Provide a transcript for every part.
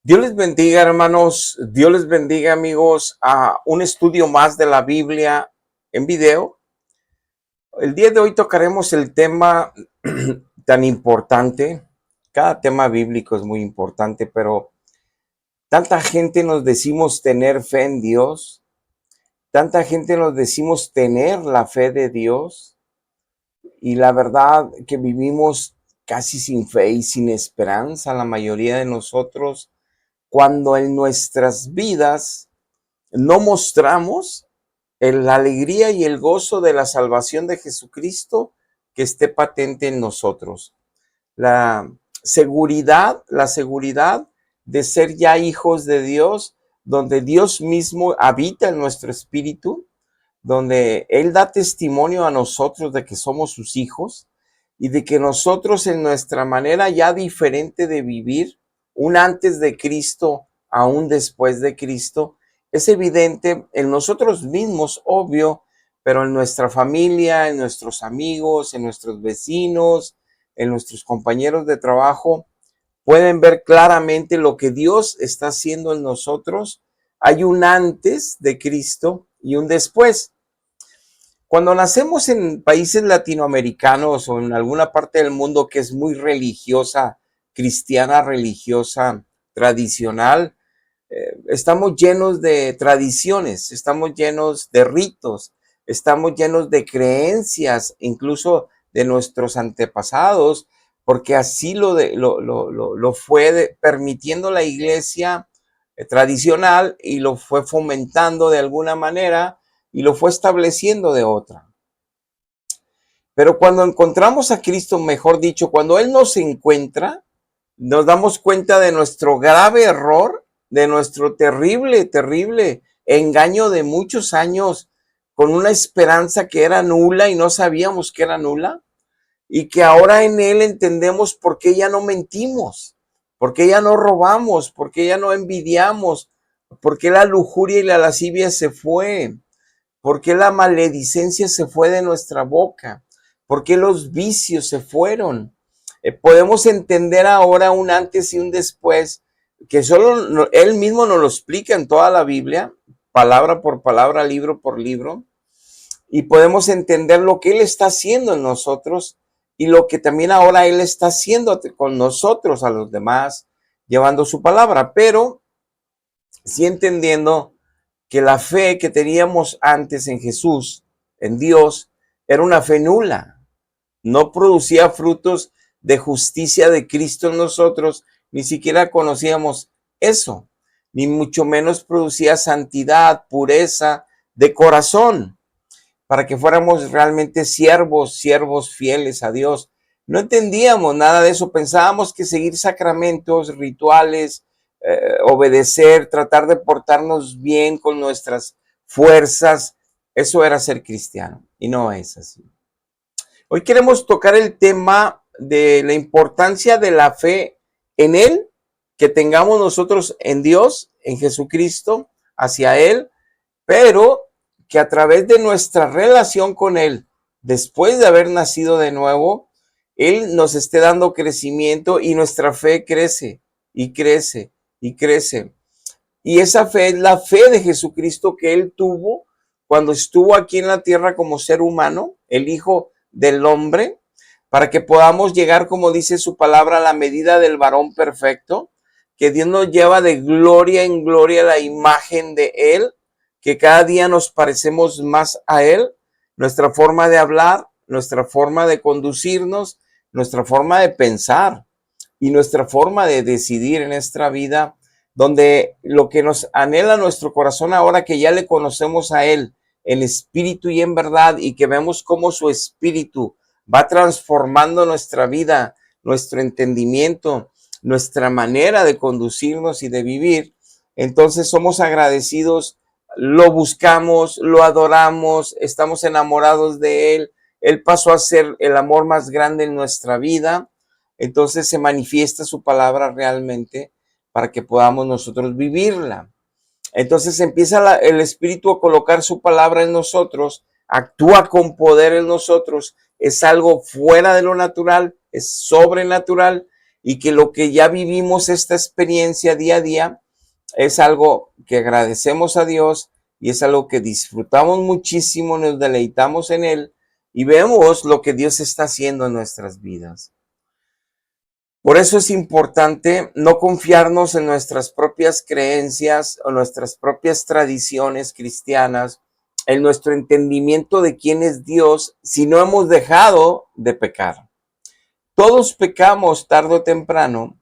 Dios les bendiga, hermanos. Dios les bendiga, amigos, a un estudio más de la Biblia en video. El día de hoy tocaremos el tema tan importante. Cada tema bíblico es muy importante, pero tanta gente nos decimos tener fe en Dios, tanta gente nos decimos tener la fe de Dios, y la verdad que vivimos casi sin fe y sin esperanza, la mayoría de nosotros, cuando en nuestras vidas no mostramos la alegría y el gozo de la salvación de Jesucristo que esté patente en nosotros. La seguridad de ser ya hijos de Dios, donde Dios mismo habita en nuestro espíritu, donde Él da testimonio a nosotros de que somos sus hijos y de que nosotros en nuestra manera ya diferente de vivir, un antes de Cristo a un después de Cristo, es evidente en nosotros mismos, obvio, pero en nuestra familia, en nuestros amigos, en nuestros vecinos, en nuestros compañeros de trabajo, pueden ver claramente lo que Dios está haciendo en nosotros. Hay un antes de Cristo y un después. Cuando nacemos en países latinoamericanos o en alguna parte del mundo que es muy religiosa, cristiana, religiosa, tradicional, estamos llenos de tradiciones, estamos llenos de ritos, estamos llenos de creencias, incluso de nuestros antepasados, porque así lo fue permitiendo la iglesia tradicional y lo fue fomentando de alguna manera y lo fue estableciendo de otra. Pero cuando encontramos a Cristo, mejor dicho, cuando Él nos encuentra, nos damos cuenta de nuestro grave error, de nuestro terrible engaño de muchos años con una esperanza que era nula y no sabíamos que era nula, y que ahora en Él entendemos por qué ya no mentimos, por qué ya no robamos, por qué ya no envidiamos, por qué la lujuria y la lascivia se fue, por qué la maledicencia se fue de nuestra boca, por qué los vicios se fueron. Podemos entender ahora un antes y un después, que solo Él mismo nos lo explica en toda la Biblia, palabra por palabra, libro por libro, y podemos entender lo que Él está haciendo en nosotros y lo que también ahora Él está haciendo con nosotros, a los demás, llevando su palabra, pero sí entendiendo que la fe que teníamos antes en Jesús, en Dios, era una fe nula. No producía frutos de justicia de Cristo en nosotros, ni siquiera conocíamos eso, ni mucho menos producía santidad, pureza de corazón, para que fuéramos realmente siervos fieles a Dios. No entendíamos nada de eso, pensábamos que seguir sacramentos, rituales, obedecer, tratar de portarnos bien con nuestras fuerzas, eso era ser cristiano, y no es así. Hoy queremos tocar el tema de la importancia de la fe en Él, que tengamos nosotros en Dios, en Jesucristo, hacia Él, pero que a través de nuestra relación con Él, después de haber nacido de nuevo, Él nos esté dando crecimiento y nuestra fe crece y crece y crece. Y esa fe es la fe de Jesucristo que Él tuvo cuando estuvo aquí en la tierra como ser humano, el Hijo del Hombre, para que podamos llegar, como dice su palabra, a la medida del varón perfecto, que Dios nos lleva de gloria en gloria la imagen de Él, que cada día nos parecemos más a Él, nuestra forma de hablar, nuestra forma de conducirnos, nuestra forma de pensar y nuestra forma de decidir en nuestra vida, donde lo que nos anhela nuestro corazón ahora que ya le conocemos a Él en espíritu y en verdad, y que vemos cómo su espíritu va transformando nuestra vida, nuestro entendimiento, nuestra manera de conducirnos y de vivir, entonces somos agradecidos, lo buscamos, lo adoramos, estamos enamorados de Él. Él pasó a ser el amor más grande en nuestra vida, entonces se manifiesta su palabra realmente para que podamos nosotros vivirla. Entonces empieza el Espíritu a colocar su palabra en nosotros, actúa con poder en nosotros, es algo fuera de lo natural, es sobrenatural, y que lo que ya vivimos, esta experiencia día a día, es algo que agradecemos a Dios y es algo que disfrutamos muchísimo, nos deleitamos en Él y vemos lo que Dios está haciendo en nuestras vidas. Por eso es importante no confiarnos en nuestras propias creencias o nuestras propias tradiciones cristianas, en nuestro entendimiento de quién es Dios, si no hemos dejado de pecar. Todos pecamos tarde o temprano,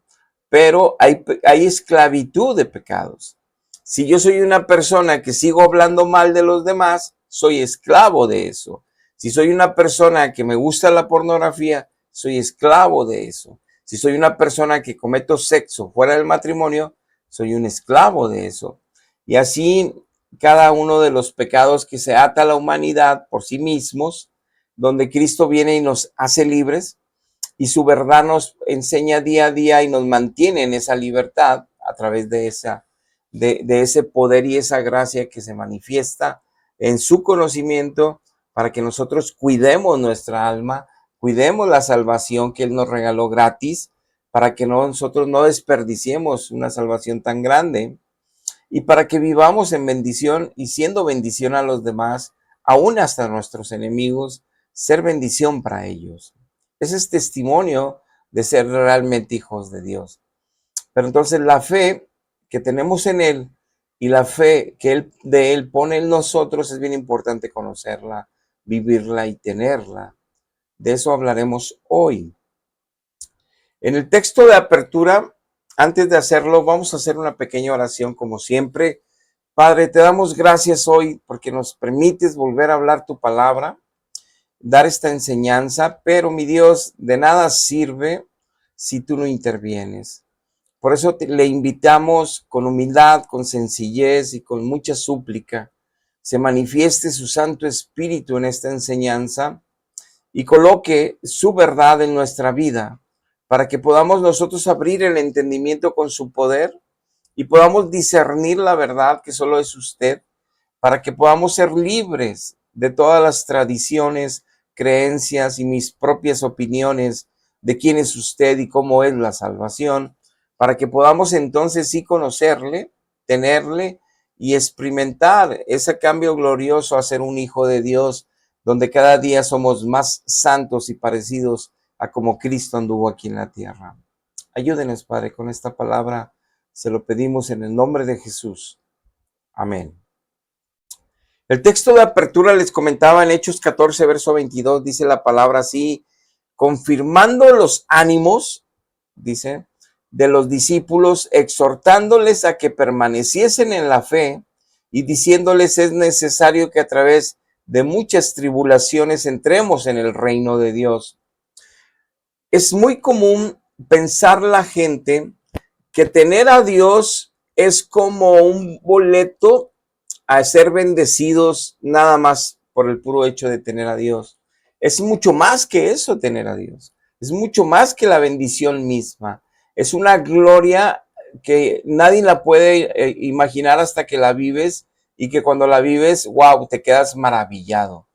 pero hay esclavitud de pecados. Si yo soy una persona que sigo hablando mal de los demás, soy esclavo de eso. Si soy una persona que me gusta la pornografía, soy esclavo de eso. Si soy una persona que cometo sexo fuera del matrimonio, soy un esclavo de eso. Y así cada uno de los pecados que se ata a la humanidad por sí mismos, donde Cristo viene y nos hace libres, y su verdad nos enseña día a día y nos mantiene en esa libertad a través de ese poder y esa gracia que se manifiesta en su conocimiento para que nosotros cuidemos nuestra alma, cuidemos la salvación que Él nos regaló gratis, para que nosotros no desperdiciemos una salvación tan grande y para que vivamos en bendición y siendo bendición a los demás, aún hasta nuestros enemigos, ser bendición para ellos. Ese es testimonio de ser realmente hijos de Dios. Pero entonces la fe que tenemos en Él y la fe que Él pone en nosotros es bien importante conocerla, vivirla y tenerla. De eso hablaremos hoy. En el texto de apertura, antes de hacerlo, vamos a hacer una pequeña oración como siempre. Padre, te damos gracias hoy porque nos permites volver a hablar tu palabra, dar esta enseñanza, pero mi Dios, de nada sirve si tú no intervienes. Por eso le invitamos con humildad, con sencillez y con mucha súplica, se manifieste su Santo Espíritu en esta enseñanza y coloque su verdad en nuestra vida para que podamos nosotros abrir el entendimiento con su poder y podamos discernir la verdad que solo es usted, para que podamos ser libres de todas las tradiciones, creencias y mis propias opiniones de quién es usted y cómo es la salvación, para que podamos entonces sí conocerle, tenerle y experimentar ese cambio glorioso a ser un hijo de Dios, donde cada día somos más santos y parecidos a como Cristo anduvo aquí en la tierra. Ayúdenos, Padre, con esta palabra. Se lo pedimos en el nombre de Jesús. Amén. El texto de apertura les comentaba en Hechos 14, verso 22, dice la palabra así, confirmando los ánimos, dice, de los discípulos, exhortándoles a que permaneciesen en la fe y diciéndoles es necesario que a través de muchas tribulaciones entremos en el reino de Dios. Es muy común pensar la gente que tener a Dios es como un boleto a ser bendecidos nada más por el puro hecho de tener a Dios. Es mucho más que eso tener a Dios. Es mucho más que la bendición misma. Es una gloria que nadie la puede imaginar hasta que la vives y que cuando la vives, wow, te quedas maravillado.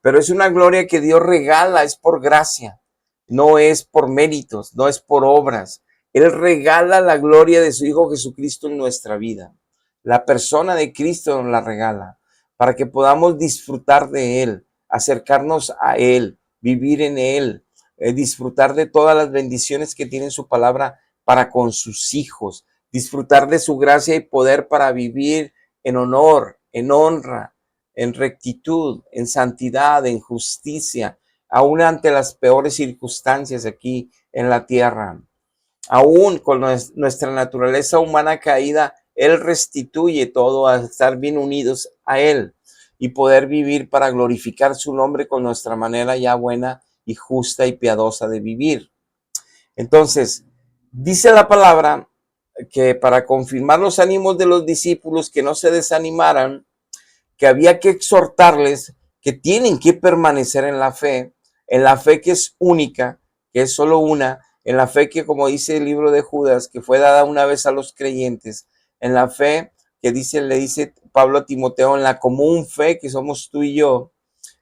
Pero es una gloria que Dios regala, es por gracia, no es por méritos, no es por obras. Él regala la gloria de su Hijo Jesucristo en nuestra vida. La persona de Cristo nos la regala para que podamos disfrutar de Él, acercarnos a Él, vivir en Él, disfrutar de todas las bendiciones que tiene su palabra para con sus hijos, disfrutar de su gracia y poder para vivir en honor, en honra, en rectitud, en santidad, en justicia, aún ante las peores circunstancias aquí en la tierra. Aún con nuestra naturaleza humana caída, Él restituye todo a estar bien unidos a Él y poder vivir para glorificar su nombre con nuestra manera ya buena y justa y piadosa de vivir. Entonces, dice la palabra que para confirmar los ánimos de los discípulos que no se desanimaran, que había que exhortarles que tienen que permanecer en la fe que es única, que es solo una, en la fe que, como dice el libro de Judas, que fue dada una vez a los creyentes, en la fe que le dice Pablo a Timoteo, en la común fe que somos tú y yo,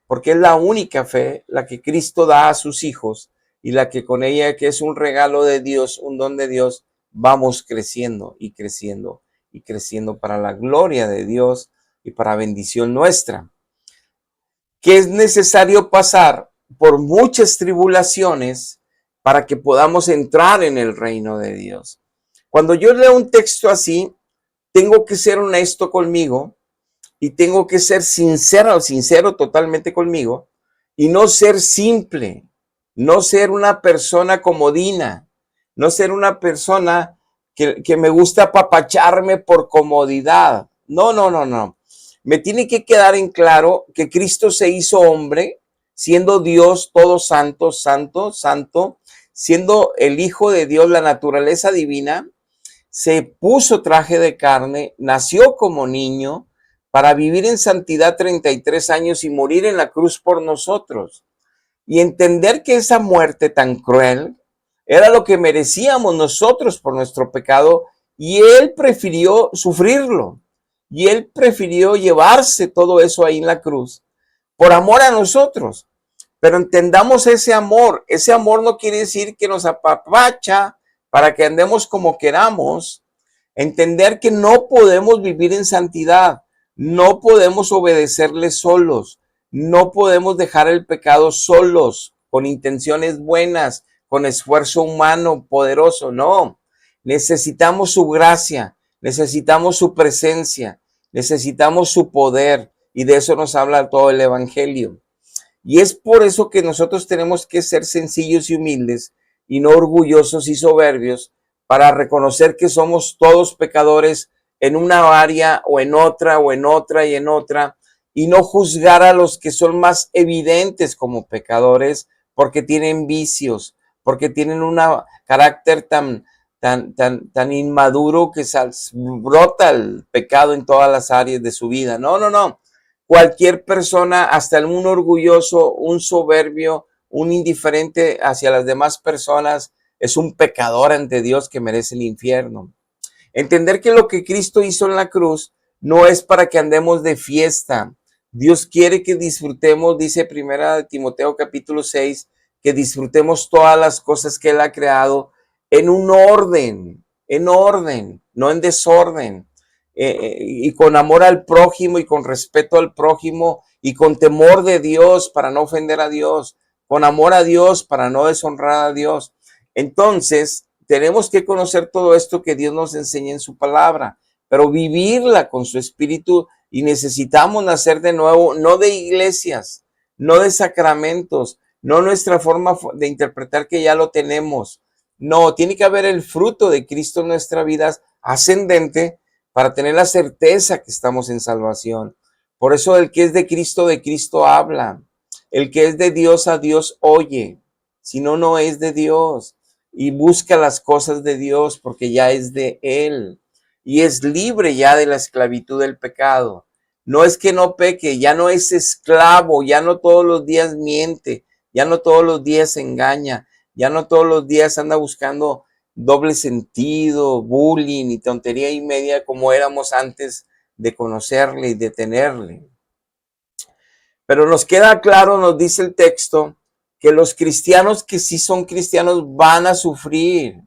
porque es la única fe, la que Cristo da a sus hijos, y la que con ella, que es un regalo de Dios, un don de Dios, vamos creciendo y creciendo y creciendo para la gloria de Dios y para bendición nuestra. Que es necesario pasar por muchas tribulaciones para que podamos entrar en el reino de Dios. Cuando yo leo un texto así, tengo que ser honesto conmigo y tengo que ser sincero totalmente conmigo y no ser simple, no ser una persona comodina, no ser una persona que me gusta apapacharme por comodidad. No, no, no, no. Me tiene que quedar en claro que Cristo se hizo hombre, siendo Dios todo santo, santo, santo, siendo el Hijo de Dios, la naturaleza divina, se puso traje de carne, nació como niño para vivir en santidad 33 años y morir en la cruz por nosotros. Y entender que esa muerte tan cruel era lo que merecíamos nosotros por nuestro pecado y Él prefirió sufrirlo. Y Él prefirió llevarse todo eso ahí en la cruz por amor a nosotros. Pero entendamos ese amor. Ese amor no quiere decir que nos apapacha para que andemos como queramos. Entender que no podemos vivir en santidad, no podemos obedecerle solos, no podemos dejar el pecado solos, con intenciones buenas, con esfuerzo humano poderoso, no. Necesitamos su gracia, necesitamos su presencia, necesitamos su poder y de eso nos habla todo el Evangelio. Y es por eso que nosotros tenemos que ser sencillos y humildes y no orgullosos y soberbios para reconocer que somos todos pecadores en una área o en otra o en otra y en otra y no juzgar a los que son más evidentes como pecadores porque tienen vicios, porque tienen un carácter tan inmaduro que brota el pecado en todas las áreas de su vida. No, no, no. Cualquier persona, hasta un orgulloso, un soberbio, un indiferente hacia las demás personas, es un pecador ante Dios que merece el infierno. Entender que lo que Cristo hizo en la cruz no es para que andemos de fiesta. Dios quiere que disfrutemos, dice primera de Timoteo capítulo 6, que disfrutemos todas las cosas que Él ha creado en un orden, no en desorden. Y con amor al prójimo y con respeto al prójimo y con temor de Dios para no ofender a Dios, con amor a Dios para no deshonrar a Dios. Entonces, tenemos que conocer todo esto que Dios nos enseña en su palabra, pero vivirla con su espíritu y necesitamos nacer de nuevo, no de iglesias, no de sacramentos, no nuestra forma de interpretar que ya lo tenemos. No, tiene que haber el fruto de Cristo en nuestra vida ascendente para tener la certeza que estamos en salvación. Por eso el que es de Cristo habla. El que es de Dios a Dios oye. Si no, no es de Dios. Y busca las cosas de Dios porque ya es de Él. Y es libre ya de la esclavitud del pecado. No es que no peque, ya no es esclavo, ya no todos los días miente, ya no todos los días engaña, ya no todos los días anda buscando doble sentido, bullying y tontería y media como éramos antes de conocerle y de tenerle. Pero nos queda claro, nos dice el texto, que los cristianos que sí son cristianos van a sufrir.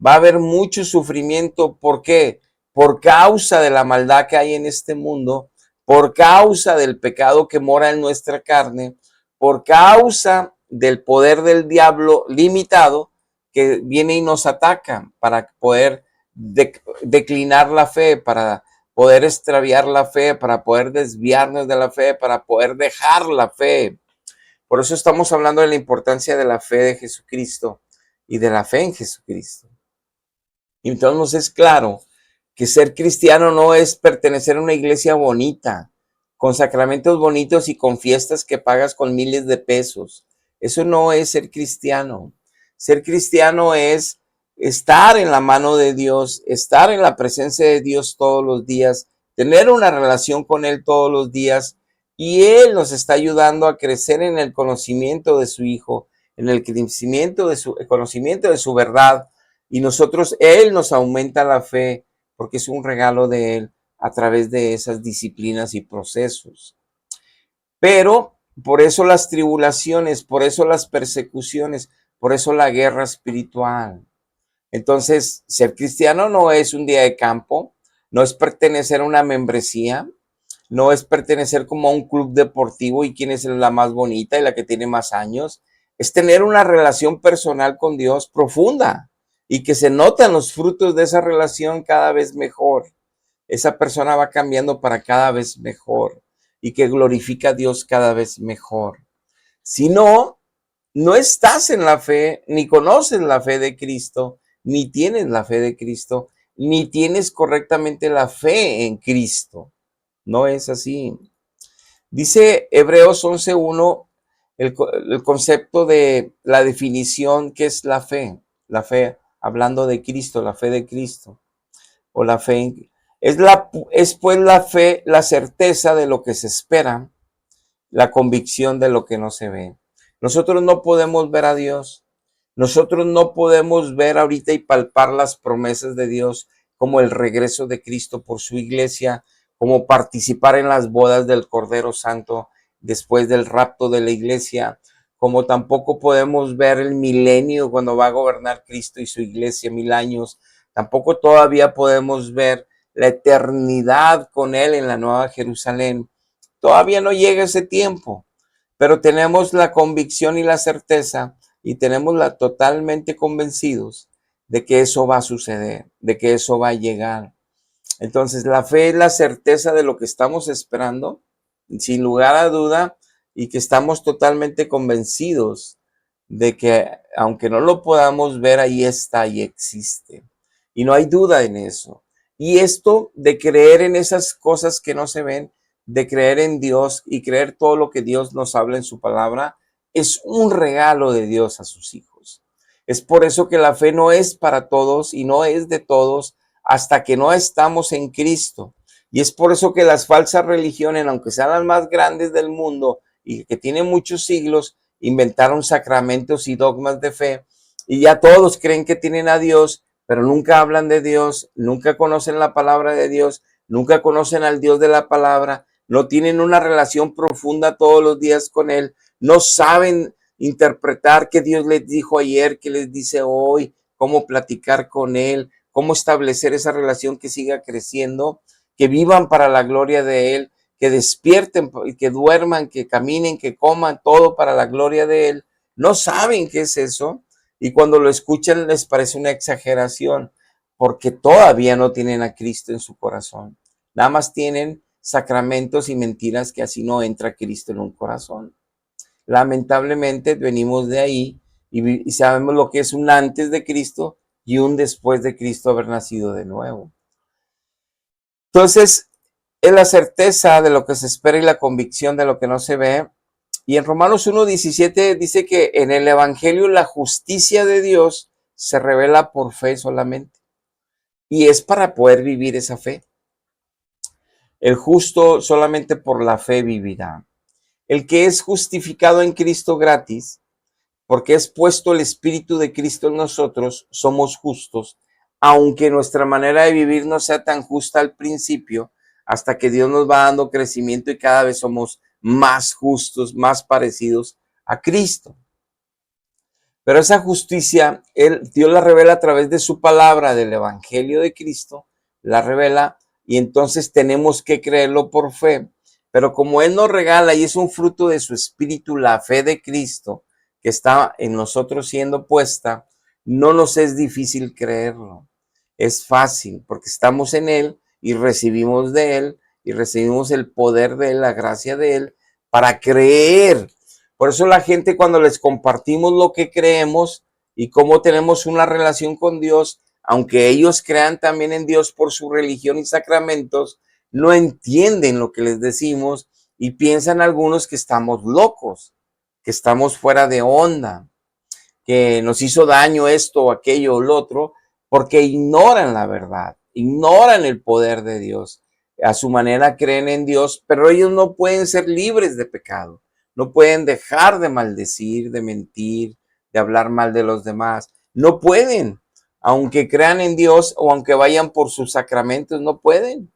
Va a haber mucho sufrimiento. ¿Por qué? Por causa de la maldad que hay en este mundo, por causa del pecado que mora en nuestra carne, por causa del poder del diablo limitado que viene y nos ataca para poder declinar la fe, para poder extraviar la fe, para poder desviarnos de la fe, para poder dejar la fe. Por eso estamos hablando de la importancia de la fe de Jesucristo y de la fe en Jesucristo. Y entonces nos es claro que ser cristiano no es pertenecer a una iglesia bonita, con sacramentos bonitos y con fiestas que pagas con miles de pesos. Eso no es ser cristiano. Ser cristiano es estar en la mano de Dios, estar en la presencia de Dios todos los días, tener una relación con Él todos los días y Él nos está ayudando a crecer en el conocimiento de su Hijo, en el conocimiento de su verdad. Y nosotros, Él nos aumenta la fe porque es un regalo de Él a través de esas disciplinas y procesos. Pero por eso las tribulaciones, por eso las persecuciones, Por eso la guerra espiritual. Entonces, ser cristiano no es un día de campo, no es pertenecer a una membresía, no es pertenecer como a un club deportivo y quién es la más bonita y la que tiene más años. Es tener una relación personal con Dios profunda y que se notan los frutos de esa relación cada vez mejor. Esa persona va cambiando para cada vez mejor y que glorifica a Dios cada vez mejor. Si no, no estás en la fe, ni conoces la fe de Cristo, ni tienes la fe de Cristo, ni tienes correctamente la fe en Cristo. No es así. Dice Hebreos 11:1 el concepto de la definición que es la fe. La fe, hablando de Cristo, la fe de Cristo, o la fe es pues la fe, la certeza de lo que se espera, la convicción de lo que no se ve. Nosotros no podemos ver a Dios. Nosotros no podemos ver ahorita y palpar las promesas de Dios como el regreso de Cristo por su iglesia, como participar en las bodas del Cordero Santo después del rapto de la iglesia, como tampoco podemos ver el milenio cuando va a gobernar Cristo y su iglesia 1000 años. Tampoco todavía podemos ver la eternidad con Él en la Nueva Jerusalén. Todavía no llega ese tiempo, pero tenemos la convicción y la certeza y tenemos la totalmente convencidos de que eso va a suceder, de que eso va a llegar. Entonces, la fe es la certeza de lo que estamos esperando, sin lugar a duda, y que estamos totalmente convencidos de que, aunque no lo podamos ver, ahí está y existe. Y no hay duda en eso. Y esto de creer en esas cosas que no se ven, de creer en Dios y creer todo lo que Dios nos habla en su palabra, es un regalo de Dios a sus hijos. Es por eso que la fe no es para todos y no es de todos hasta que no estamos en Cristo. Y es por eso que las falsas religiones, aunque sean las más grandes del mundo y que tienen muchos siglos, inventaron sacramentos y dogmas de fe y ya todos creen que tienen a Dios, pero nunca hablan de Dios, nunca conocen la palabra de Dios, nunca conocen al Dios de la palabra, no tienen una relación profunda todos los días con Él, no saben interpretar qué Dios les dijo ayer, qué les dice hoy, cómo platicar con Él, cómo establecer esa relación que siga creciendo, que vivan para la gloria de Él, que despierten, que duerman, que caminen, que coman, todo para la gloria de Él. No saben qué es eso y cuando lo escuchan les parece una exageración porque todavía no tienen a Cristo en su corazón. Nada más tienen sacramentos y mentiras que así no entra Cristo en un corazón. Lamentablemente venimos de ahí y sabemos lo que es un antes de Cristo y un después de Cristo haber nacido de nuevo. Entonces, es la certeza de lo que se espera y la convicción de lo que no se ve. Y en Romanos 1:17 dice que en el Evangelio la justicia de Dios se revela por fe solamente. Y es para poder vivir esa fe. El justo solamente por la fe vivirá. El que es justificado en Cristo gratis, porque es puesto el Espíritu de Cristo en nosotros, somos justos, aunque nuestra manera de vivir no sea tan justa al principio, hasta que Dios nos va dando crecimiento y cada vez somos más justos, más parecidos a Cristo. Pero esa justicia, Dios la revela a través de su palabra, del Evangelio de Cristo, la revela y entonces tenemos que creerlo por fe. Pero como Él nos regala y es un fruto de su Espíritu, la fe de Cristo, que está en nosotros siendo puesta, no nos es difícil creerlo. Es fácil porque estamos en Él y recibimos de Él y recibimos el poder de Él, la gracia de Él, para creer. Por eso la gente cuando les compartimos lo que creemos y cómo tenemos una relación con Dios, aunque ellos crean también en Dios por su religión y sacramentos, no entienden lo que les decimos y piensan algunos que estamos locos, que estamos fuera de onda, que nos hizo daño esto o aquello o lo otro, porque ignoran la verdad, ignoran el poder de Dios. A su manera creen en Dios, pero ellos no pueden ser libres de pecado. No pueden dejar de maldecir, de mentir, de hablar mal de los demás. No pueden. Aunque crean en Dios o aunque vayan por sus sacramentos, no pueden.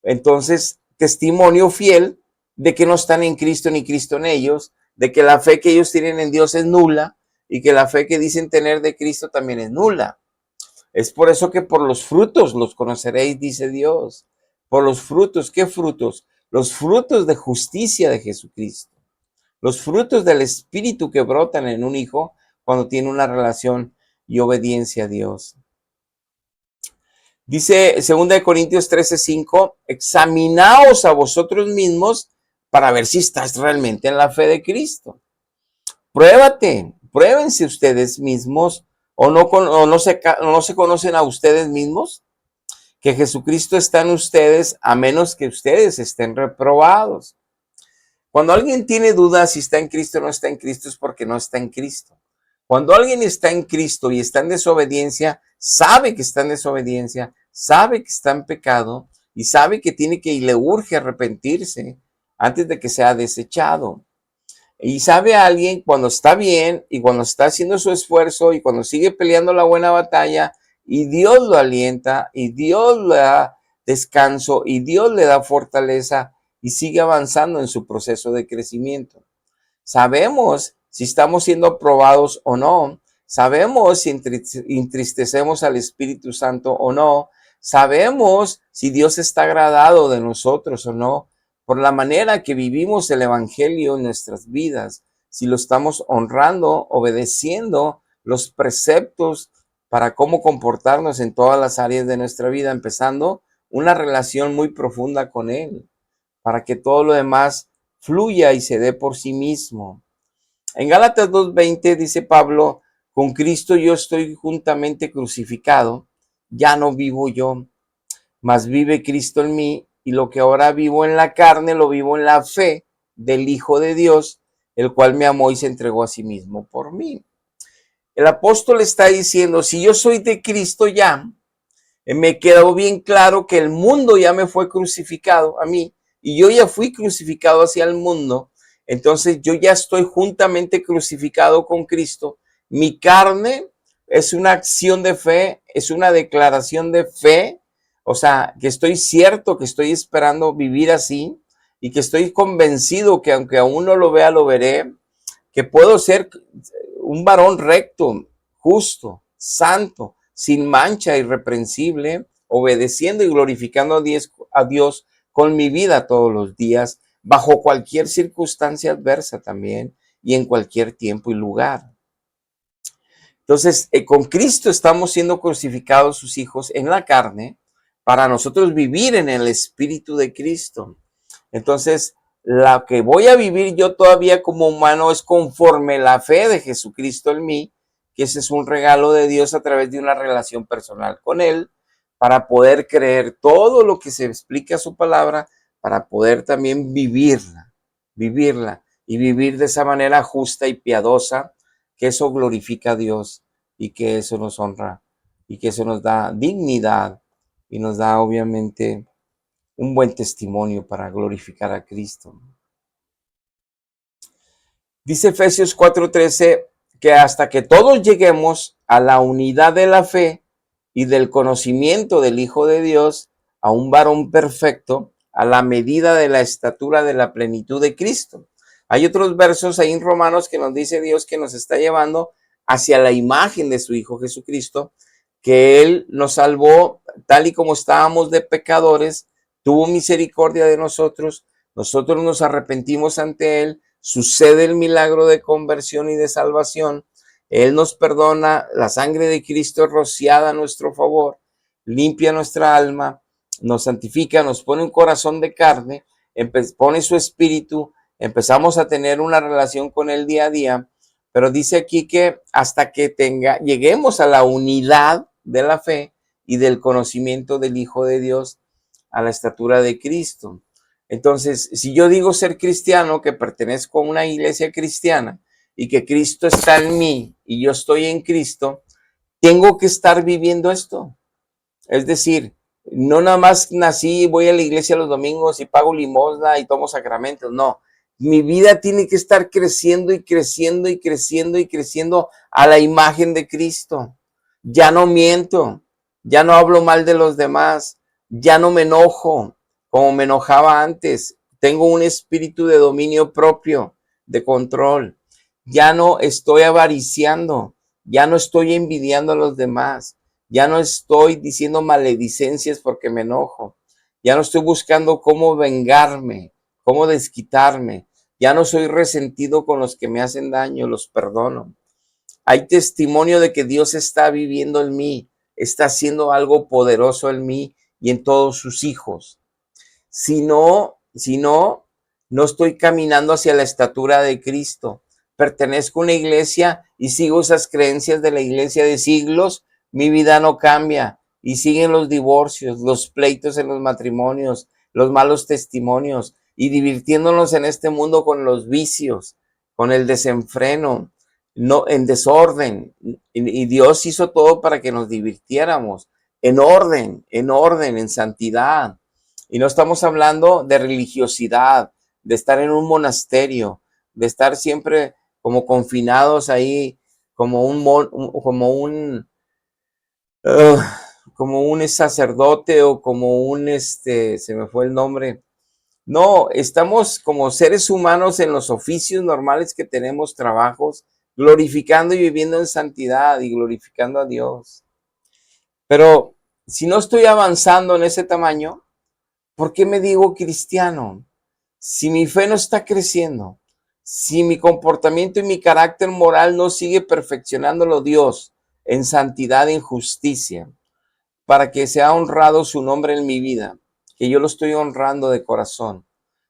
Entonces, testimonio fiel de que no están en Cristo ni Cristo en ellos, de que la fe que ellos tienen en Dios es nula, y que la fe que dicen tener de Cristo también es nula. Es por eso que por los frutos los conoceréis, dice Dios. Por los frutos, ¿qué frutos? Los frutos de justicia de Jesucristo. Los frutos del Espíritu que brotan en un hijo cuando tiene una relación y obediencia a Dios. Dice 2 Corintios 13:5, examinaos a vosotros mismos para ver si estás realmente en la fe de Cristo. Pruébense ustedes mismos o no se conocen a ustedes mismos, que Jesucristo está en ustedes a menos que ustedes estén reprobados. Cuando alguien tiene dudas si está en Cristo o no está en Cristo es porque no está en Cristo. Cuando alguien está en Cristo y está en desobediencia, sabe que está en desobediencia, sabe que está en pecado y sabe que tiene que y le urge arrepentirse antes de que sea desechado. Y sabe a alguien cuando está bien y cuando está haciendo su esfuerzo y cuando sigue peleando la buena batalla y Dios lo alienta y Dios le da descanso y Dios le da fortaleza y sigue avanzando en su proceso de crecimiento. Sabemos si estamos siendo aprobados o no. Sabemos si entristecemos al Espíritu Santo o no. Sabemos si Dios está agradado de nosotros o no, por la manera que vivimos el Evangelio en nuestras vidas, si lo estamos honrando, obedeciendo los preceptos para cómo comportarnos en todas las áreas de nuestra vida, empezando una relación muy profunda con Él, para que todo lo demás fluya y se dé por sí mismo. En Gálatas 2:20 dice Pablo, con Cristo yo estoy juntamente crucificado, ya no vivo yo, mas vive Cristo en mí, y lo que ahora vivo en la carne, lo vivo en la fe del Hijo de Dios, el cual me amó y se entregó a sí mismo por mí. El apóstol está diciendo, si yo soy de Cristo ya, me quedó bien claro que el mundo ya me fue crucificado a mí, y yo ya fui crucificado hacia el mundo, entonces yo ya estoy juntamente crucificado con Cristo. Mi carne es una acción de fe, es una declaración de fe, o sea, que estoy cierto, que estoy esperando vivir así y que estoy convencido que aunque aún no lo vea, lo veré, que puedo ser un varón recto, justo, santo, sin mancha, irreprensible, obedeciendo y glorificando a Dios con mi vida todos los días, bajo cualquier circunstancia adversa también y en cualquier tiempo y lugar. Entonces, con Cristo estamos siendo crucificados sus hijos en la carne para nosotros vivir en el Espíritu de Cristo. Entonces, la que voy a vivir yo todavía como humano es conforme la fe de Jesucristo en mí, que ese es un regalo de Dios a través de una relación personal con Él, para poder creer todo lo que se explica a su palabra, para poder también vivirla y vivir de esa manera justa y piadosa, que eso glorifica a Dios y que eso nos honra y que eso nos da dignidad y nos da obviamente un buen testimonio para glorificar a Cristo. Dice Efesios 4:13 que hasta que todos lleguemos a la unidad de la fe y del conocimiento del Hijo de Dios, a un varón perfecto, a la medida de la estatura de la plenitud de Cristo. Hay otros versos ahí en Romanos que nos dice Dios que nos está llevando hacia la imagen de su Hijo Jesucristo, que Él nos salvó tal y como estábamos de pecadores, tuvo misericordia de nosotros, nosotros nos arrepentimos ante Él, sucede el milagro de conversión y de salvación, Él nos perdona, la sangre de Cristo es rociada a nuestro favor, limpia nuestra alma, nos santifica, nos pone un corazón de carne, pone su espíritu, empezamos a tener una relación con Él día a día, pero dice aquí que hasta que lleguemos a la unidad de la fe y del conocimiento del Hijo de Dios, a la estatura de Cristo. Entonces, si yo digo ser cristiano, que pertenezco a una iglesia cristiana y que Cristo está en mí y yo estoy en Cristo, tengo que estar viviendo esto. Es decir, no nada más nací, voy a la iglesia los domingos y pago limosna y tomo sacramentos, no. Mi vida tiene que estar creciendo y creciendo y creciendo y creciendo a la imagen de Cristo. Ya no miento, ya no hablo mal de los demás, ya no me enojo como me enojaba antes. Tengo un espíritu de dominio propio, de control. ya no estoy avariciando, ya no estoy envidiando a los demás, ya no estoy diciendo maledicencias porque me enojo, ya no estoy buscando cómo vengarme, cómo desquitarme, ya no soy resentido con los que me hacen daño, los perdono. Hay testimonio de que Dios está viviendo en mí, está haciendo algo poderoso en mí y en todos sus hijos. Si no, no estoy caminando hacia la estatura de Cristo. Pertenezco a una iglesia y sigo esas creencias de la iglesia de siglos. Mi vida no cambia y siguen los divorcios, los pleitos en los matrimonios, los malos testimonios y divirtiéndonos en este mundo con los vicios, con el desenfreno, no en desorden. Y Dios hizo todo para que nos divirtiéramos en orden, en santidad. Y no estamos hablando de religiosidad, de estar en un monasterio, de estar siempre como confinados ahí, como uh, como un sacerdote o como se me fue el nombre. No, estamos como seres humanos en los oficios normales que tenemos, trabajos, glorificando y viviendo en santidad y glorificando a Dios. Pero si no estoy avanzando en ese tamaño, ¿por qué me digo cristiano? Si mi fe no está creciendo, si mi comportamiento y mi carácter moral no sigue perfeccionándolo Dios en santidad, en justicia, para que sea honrado su nombre en mi vida, que yo lo estoy honrando de corazón.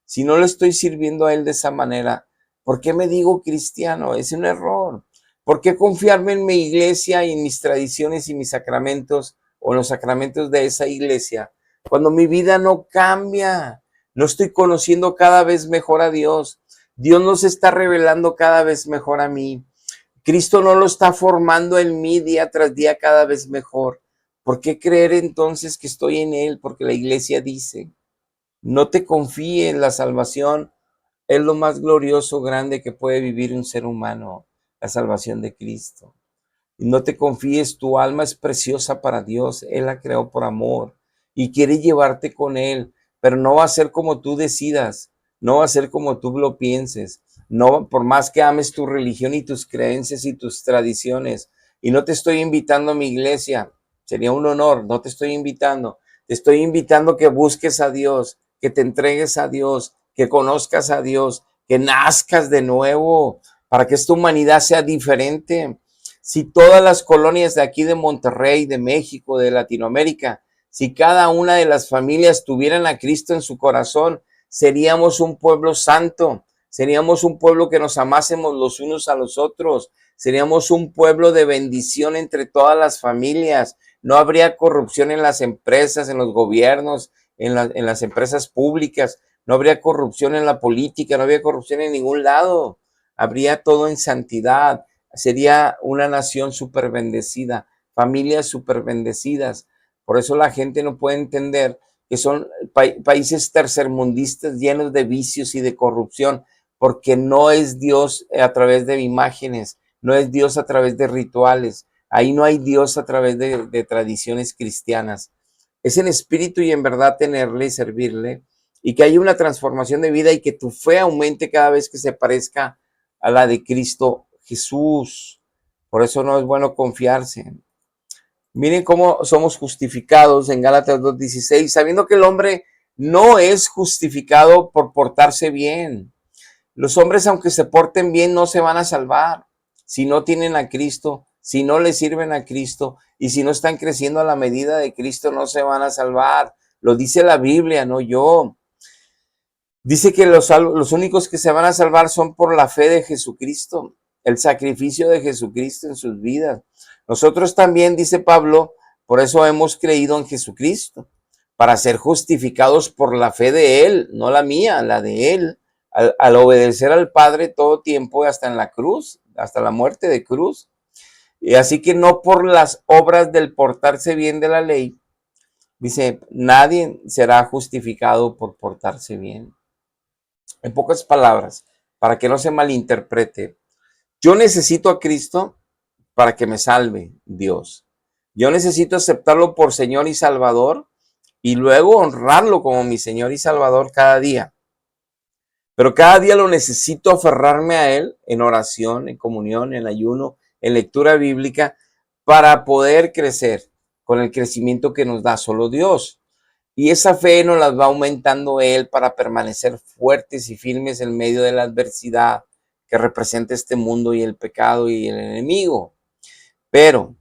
Si no le estoy sirviendo a Él de esa manera, ¿por qué me digo cristiano? Es un error. ¿Por qué confiarme en mi iglesia y en mis tradiciones y mis sacramentos o en los sacramentos de esa iglesia cuando mi vida no cambia? No estoy conociendo cada vez mejor a Dios. Dios nos está revelando cada vez mejor a mí. Cristo no lo está formando en mí día tras día cada vez mejor. ¿Por qué creer entonces que estoy en Él? Porque la iglesia dice, no te confíes, la salvación es lo más glorioso, grande que puede vivir un ser humano, la salvación de Cristo. Y no te confíes, tu alma es preciosa para Dios, Él la creó por amor y quiere llevarte con Él, pero no va a ser como tú decidas, no va a ser como tú lo pienses, no, por más que ames tu religión y tus creencias y tus tradiciones. Y no te estoy invitando a mi iglesia, sería un honor, no te estoy invitando, te estoy invitando que busques a Dios, que te entregues a Dios, que conozcas a Dios, que nazcas de nuevo para que esta humanidad sea diferente. Si todas las colonias de aquí de Monterrey, de México, de Latinoamérica, si cada una de las familias tuvieran a Cristo en su corazón, seríamos un pueblo santo, seríamos un pueblo que nos amásemos los unos a los otros, seríamos un pueblo de bendición entre todas las familias. No habría corrupción en las empresas, en los gobiernos, en las empresas públicas, no habría corrupción en la política, no habría corrupción en ningún lado, habría todo en santidad. Sería una nación súper bendecida, familias súper bendecidas. Por eso la gente no puede entender que son países tercermundistas llenos de vicios y de corrupción, porque no es Dios a través de imágenes, no es Dios a través de rituales, ahí no hay Dios a través de tradiciones cristianas. Es en espíritu y en verdad tenerle y servirle, y que haya una transformación de vida y que tu fe aumente cada vez que se parezca a la de Cristo Jesús. Por eso no es bueno confiarse. Miren cómo somos justificados en Gálatas 2:16, sabiendo que el hombre no es justificado por portarse bien. Los hombres, aunque se porten bien, no se van a salvar si no tienen a Cristo, si no le sirven a Cristo y si no están creciendo a la medida de Cristo, no se van a salvar. Lo dice la Biblia, no yo. Dice que los únicos que se van a salvar son por la fe de Jesucristo, el sacrificio de Jesucristo en sus vidas. Nosotros también, dice Pablo, por eso hemos creído en Jesucristo, para ser justificados por la fe de Él, no la mía, la de Él, al obedecer al Padre todo tiempo, hasta en la cruz, hasta la muerte de cruz. Y así que no por las obras del portarse bien de la ley, dice, nadie será justificado por portarse bien. En pocas palabras, para que no se malinterprete, yo necesito a Cristo para que me salve Dios. Yo necesito aceptarlo por Señor y Salvador y luego honrarlo como mi Señor y Salvador cada día. pero cada día lo necesito aferrarme a Él en oración, en comunión, en ayuno, en lectura bíblica, para poder crecer con el crecimiento que nos da solo Dios. Y esa fe nos las va aumentando Él para permanecer fuertes y firmes en medio de la adversidad que representa este mundo y el pecado y el enemigo. Pero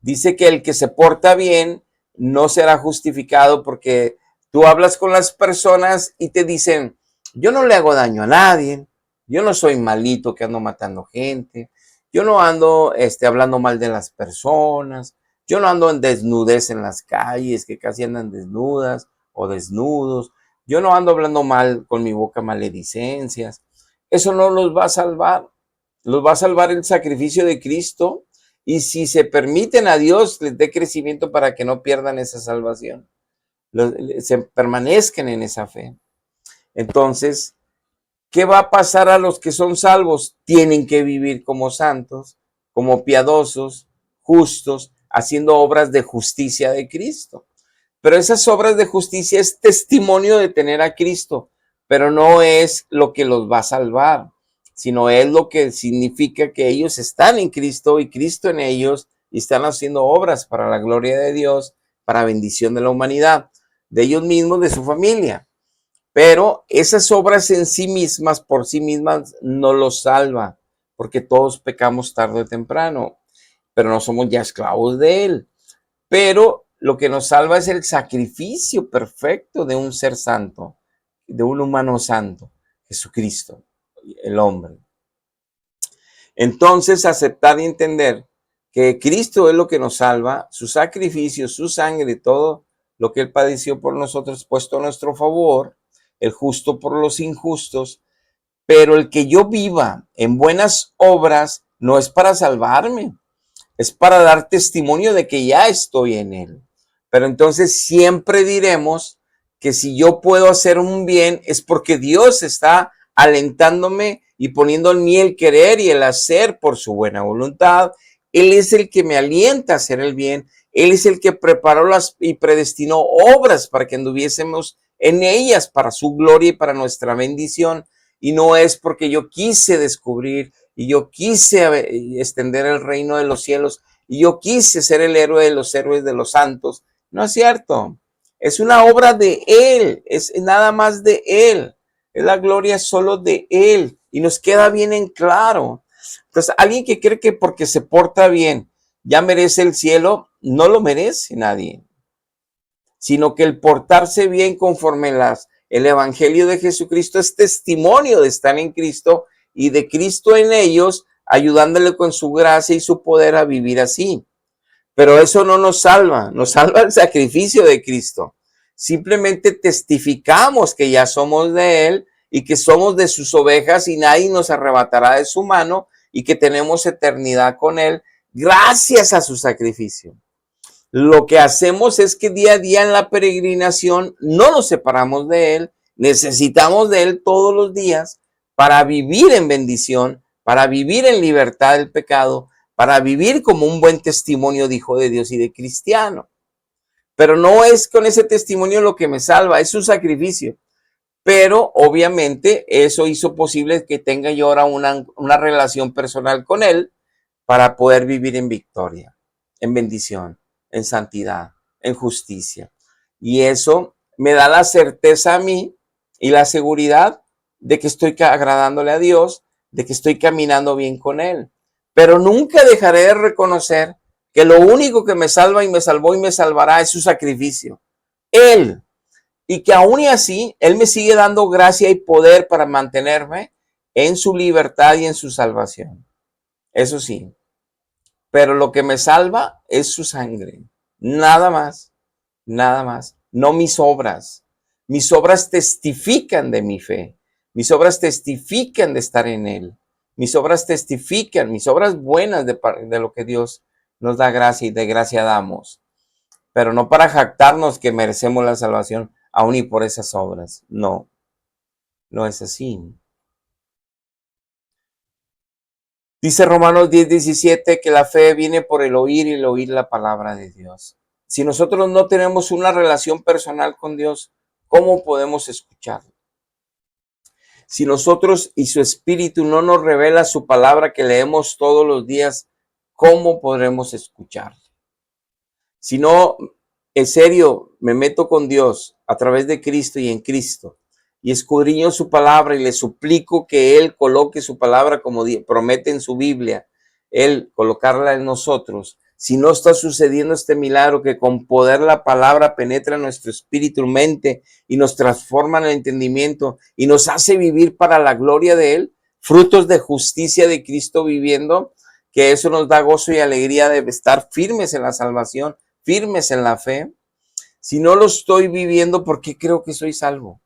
dice que el que se porta bien no será justificado, porque tú hablas con las personas y te dicen, yo no le hago daño a nadie, yo no soy malito que ando matando gente, yo no ando hablando mal de las personas, yo no ando en desnudez en las calles, que casi andan desnudas o desnudos, yo no ando hablando mal con mi boca maledicencias. Eso no los va a salvar, los va a salvar el sacrificio de Cristo. Y si se permiten a Dios, les dé crecimiento para que no pierdan esa salvación, se permanezcan en esa fe. Entonces, ¿qué va a pasar a los que son salvos? Tienen que vivir como santos, como piadosos, justos, haciendo obras de justicia de Cristo. Pero esas obras de justicia es testimonio de tener a Cristo, pero no es lo que los va a salvar, sino es lo que significa que ellos están en Cristo y Cristo en ellos y están haciendo obras para la gloria de Dios, para bendición de la humanidad, de ellos mismos, de su familia. Pero esas obras en sí mismas, por sí mismas, no los salva, porque todos pecamos tarde o temprano, pero no somos ya esclavos de Él. Pero lo que nos salva es el sacrificio perfecto de un ser santo, de un humano santo, Jesucristo, el hombre. Entonces, aceptar y entender que Cristo es lo que nos salva, su sacrificio, su sangre, todo lo que Él padeció por nosotros, puesto a nuestro favor, el justo por los injustos, pero el que yo viva en buenas obras no es para salvarme, es para dar testimonio de que ya estoy en Él. Pero entonces siempre diremos que si yo puedo hacer un bien es porque Dios está alentándome y poniendo en mí el querer y el hacer por su buena voluntad. Él es el que me alienta a hacer el bien. Él es el que preparó las y predestinó obras para que anduviésemos en ellas para su gloria y para nuestra bendición. Y no es porque yo quise descubrir y yo quise extender el reino de los cielos y yo quise ser el héroe de los héroes de los santos. No es cierto. Es una obra de Él, es nada más de Él. Es la gloria solo de Él y nos queda bien en claro. Entonces, alguien que cree que porque se porta bien ya merece el cielo, no lo merece nadie, sino que el portarse bien conforme el evangelio de Jesucristo es testimonio de estar en Cristo y de Cristo en ellos, ayudándole con su gracia y su poder a vivir así. Pero eso no nos salva el sacrificio de Cristo. Simplemente testificamos que ya somos de Él y que somos de sus ovejas y nadie nos arrebatará de su mano y que tenemos eternidad con Él gracias a su sacrificio. Lo que hacemos es que día a día en la peregrinación no nos separamos de Él, necesitamos de Él todos los días para vivir en bendición, para vivir en libertad del pecado, para vivir como un buen testimonio de hijo de Dios y de cristiano. Pero no es con ese testimonio lo que me salva, es su sacrificio. Pero obviamente eso hizo posible que tenga yo ahora una relación personal con Él para poder vivir en victoria, en bendición, en santidad, en justicia. Y eso me da la certeza a mí y la seguridad de que estoy agradándole a Dios, de que estoy caminando bien con Él. Pero nunca dejaré de reconocer que lo único que me salva y me salvó y me salvará es su sacrificio. Él. Y que aún y así, Él me sigue dando gracia y poder para mantenerme en su libertad y en su salvación. Eso sí, pero lo que me salva es su sangre. Nada más, nada más. No mis obras. Mis obras testifican de mi fe. Mis obras testifican de estar en Él. Mis obras testifican, mis obras buenas de lo que Dios nos da gracia y de gracia damos. Pero no para jactarnos que merecemos la salvación, aún y por esas obras. No, no es así. Dice Romanos 10:17 que la fe viene por el oír y el oír la palabra de Dios. Si nosotros no tenemos una relación personal con Dios, ¿cómo podemos escucharlo? Si nosotros y su Espíritu no nos revela su palabra que leemos todos los días, ¿cómo podremos escuchar? Si no, en serio, me meto con Dios a través de Cristo y en Cristo y escudriño su palabra y le suplico que Él coloque su palabra como promete en su Biblia, Él colocarla en nosotros. Si no está sucediendo este milagro que con poder la palabra penetra en nuestro espíritu y mente y nos transforma en el entendimiento y nos hace vivir para la gloria de Él, frutos de justicia de Cristo viviendo, que eso nos da gozo y alegría de estar firmes en la salvación, firmes en la fe. Si no lo estoy viviendo, ¿por qué creo que soy salvo?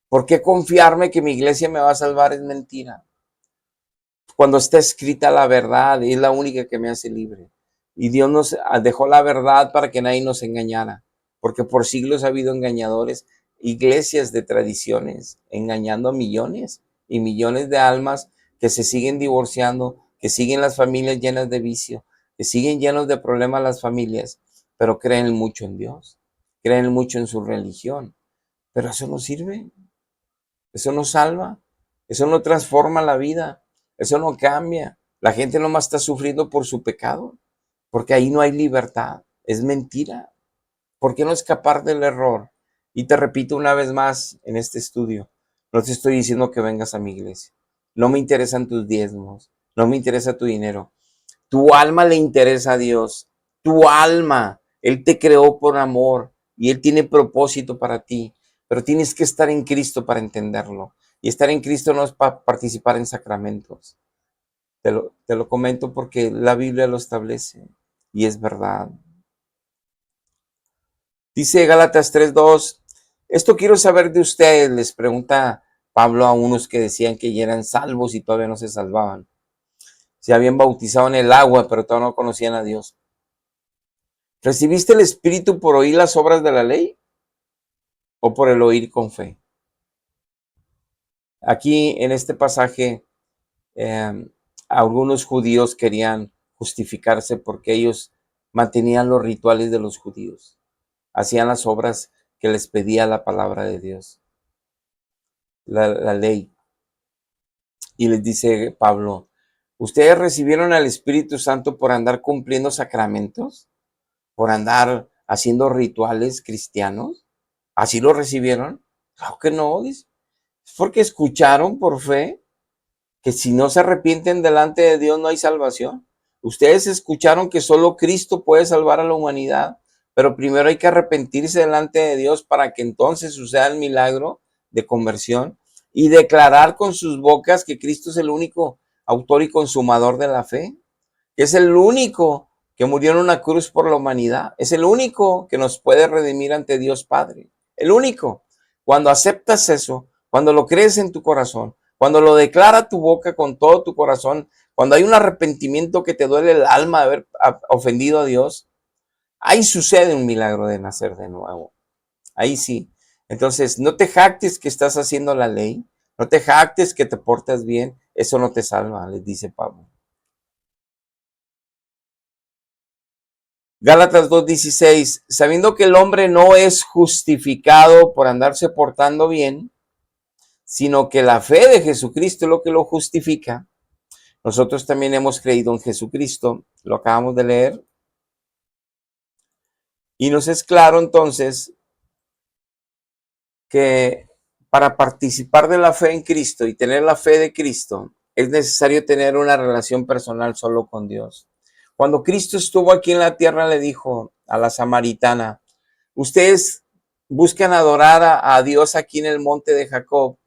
¿Por qué confiarme que mi iglesia me va a salvar? Es mentira. Cuando está escrita la verdad, es la única que me hace libre. Y Dios nos dejó la verdad para que nadie nos engañara, porque por siglos ha habido engañadores, iglesias de tradiciones, engañando a millones y millones de almas que se siguen divorciando, que siguen las familias llenas de vicio, que siguen llenos de problemas las familias, pero creen mucho en Dios, creen mucho en su religión. Pero eso no sirve, eso no salva, eso no transforma la vida, eso no cambia. La gente nomás está sufriendo por su pecado, porque ahí no hay libertad, es mentira. ¿Por qué no escapar del error? Y te repito una vez más en este estudio, no te estoy diciendo que vengas a mi iglesia, no me interesan tus diezmos, no me interesa tu dinero. Tu alma le interesa a Dios, tu alma, Él te creó por amor y Él tiene propósito para ti, pero tienes que estar en Cristo para entenderlo. Y estar en Cristo no es para participar en sacramentos. Te lo comento porque la Biblia lo establece y es verdad. Dice Gálatas 3:2, esto quiero saber de ustedes, les pregunta Pablo a unos que decían que ya eran salvos y todavía no se salvaban. Se habían bautizado en el agua, pero todavía no conocían a Dios. ¿Recibiste el Espíritu por oír las obras de la ley o por el oír con fe? Aquí en este pasaje, algunos judíos querían justificarse porque ellos mantenían los rituales de los judíos, hacían las obras que les pedía la palabra de Dios, la ley. Y les dice Pablo, ¿ustedes recibieron al Espíritu Santo por andar cumpliendo sacramentos? ¿Por andar haciendo rituales cristianos? ¿Así lo recibieron? Claro que no, dice. Es porque escucharon por fe que si no se arrepienten delante de Dios no hay salvación. Ustedes escucharon que solo Cristo puede salvar a la humanidad, pero primero hay que arrepentirse delante de Dios para que entonces suceda el milagro de conversión y declarar con sus bocas que Cristo es el único autor y consumador de la fe, que es el único que murió en una cruz por la humanidad, es el único que nos puede redimir ante Dios Padre, el único. Cuando aceptas eso, cuando lo crees en tu corazón, cuando lo declara tu boca con todo tu corazón, cuando hay un arrepentimiento que te duele el alma de haber ofendido a Dios, ahí sucede un milagro de nacer de nuevo. Ahí sí. Entonces, no te jactes que estás haciendo la ley, no te jactes que te portas bien, eso no te salva, les dice Pablo. Gálatas 2:16, sabiendo que el hombre no es justificado por andarse portando bien, sino que la fe de Jesucristo es lo que lo justifica. Nosotros también hemos creído en Jesucristo, lo acabamos de leer. Y nos es claro entonces que para participar de la fe en Cristo y tener la fe de Cristo, es necesario tener una relación personal solo con Dios. Cuando Cristo estuvo aquí en la tierra, le dijo a la samaritana, ustedes buscan adorar a Dios aquí en el monte de Jacob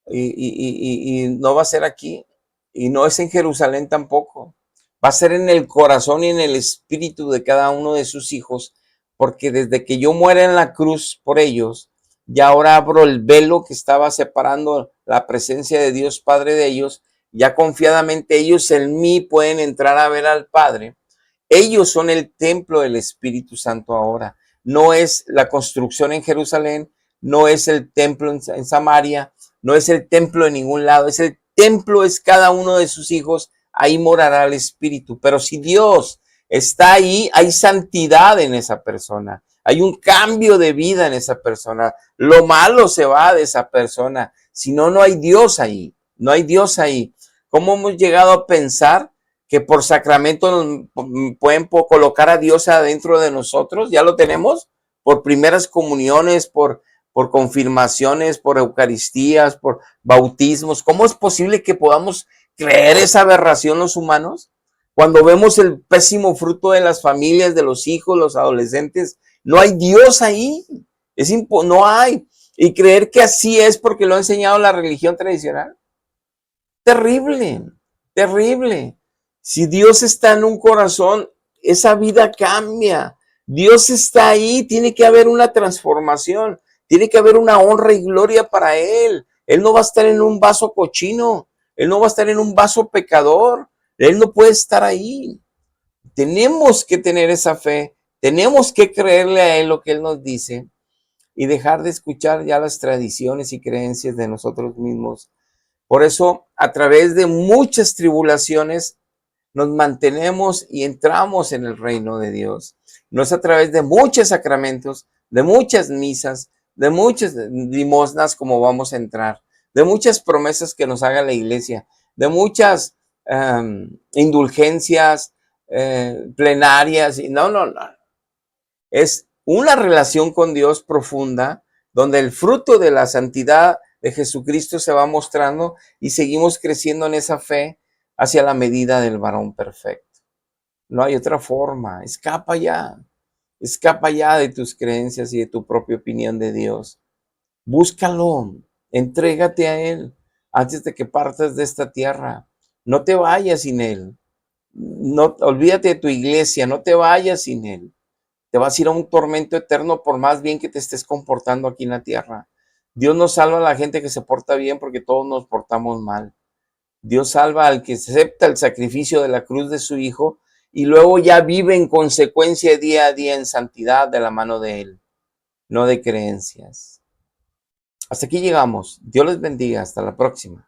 y no va a ser aquí y no es en Jerusalén tampoco. Va a ser en el corazón y en el espíritu de cada uno de sus hijos, porque desde que yo muera en la cruz por ellos, ya ahora abro el velo que estaba separando la presencia de Dios Padre de ellos, ya confiadamente ellos en mí pueden entrar a ver al Padre. Ellos son el templo del Espíritu Santo ahora. No es la construcción en Jerusalén, no es el templo en Samaria, no es el templo en ningún lado, es el templo, es cada uno de sus hijos, ahí morará el Espíritu. Pero si Dios está ahí, hay santidad en esa persona, Hay un cambio de vida en esa persona. Lo malo se va de esa persona. Si no, no hay Dios ahí. No hay Dios ahí. ¿Cómo hemos llegado a pensar que por sacramento nos pueden colocar a Dios adentro de nosotros? ¿Ya lo tenemos? Por primeras comuniones, por confirmaciones, por eucaristías, por bautismos. ¿Cómo es posible que podamos creer esa aberración los humanos? Cuando vemos el pésimo fruto de las familias, de los hijos, los adolescentes, no hay Dios ahí. No hay. Y creer que así es porque lo ha enseñado la religión tradicional. Terrible, terrible. Si Dios está en un corazón, esa vida cambia. Dios está ahí, tiene que haber una transformación, tiene que haber una honra y gloria para Él. Él no va a estar en un vaso cochino, Él no va a estar en un vaso pecador, Él no puede estar ahí. Tenemos que tener esa fe, tenemos que creerle a Él lo que Él nos dice y dejar de escuchar ya las tradiciones y creencias de nosotros mismos. Por eso, a través de muchas tribulaciones, nos mantenemos y entramos en el reino de Dios. No es a través de muchos sacramentos, de muchas misas, de muchas limosnas como vamos a entrar, de muchas promesas que nos haga la iglesia, de muchas indulgencias plenarias. No, no, no. Es una relación con Dios profunda, donde el fruto de la santidad de Jesucristo se va mostrando y seguimos creciendo en esa fe hacia la medida del varón perfecto. No hay otra forma. Escapa ya de tus creencias y de tu propia opinión de Dios. Búscalo, entrégate a Él antes de que partas de esta tierra. No te vayas sin Él. No, olvídate de tu iglesia, no te vayas sin Él. Te vas a ir a un tormento eterno por más bien que te estés comportando aquí en la tierra. Dios no salva a la gente que se porta bien porque todos nos portamos mal. Dios salva al que acepta el sacrificio de la cruz de su Hijo y luego ya vive en consecuencia día a día en santidad de la mano de Él, no de creencias. Hasta aquí llegamos. Dios les bendiga. Hasta la próxima.